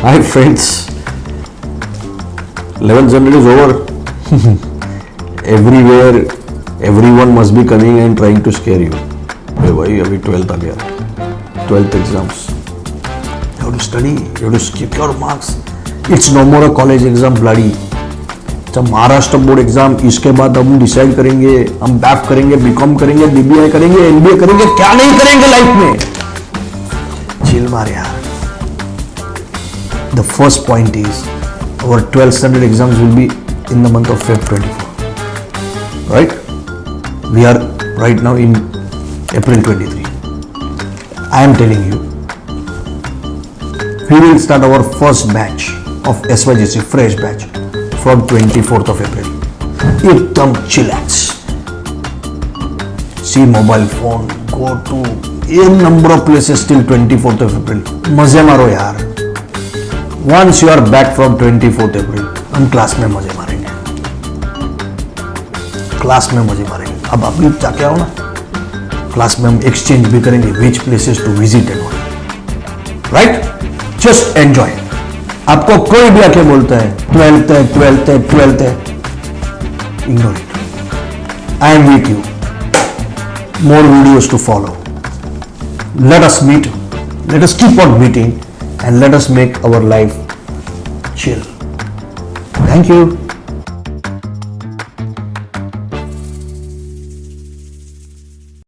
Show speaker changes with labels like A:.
A: Hi friends, 11th standard is over. Everywhere, everyone must be coming and trying to scare you. Hey boy, अभी 12th आ गया. 12th exams. You have to study, you have to keep your marks. It's no more a college exam bloody. जब Maharashtra board exam, इसके बाद हम decide करेंगे, हम बैफ करेंगे, BCom करेंगे, बीबीए करेंगे, एमबीए करेंगे, क्या नहीं करेंगे लाइफ में. चिल मार यार. The first point is our 12th standard exams will be in the month of Feb 24. Right? We are right now in April 23. I am telling you, we will start our first batch of SYJC fresh batch from 24th of April. एकदम chillax. See mobile phone, go to a number of places till 24th of April. मजे मारो यार. Once you are back from 24th April, हम class में मजे मारेंगे. Class में मजे मारेंगे. अब अभी जाके आओ ना. क्लास में हम एक्सचेंज भी करेंगे. Which places to visit and all. Right? Just enjoy. आपको कोई भी आके बोलता है 12th है, 12th है, 12th है, ignore it. I am with you. More videos to follow. Let us meet. Let us keep on meeting and let us make our life chill. Thank you.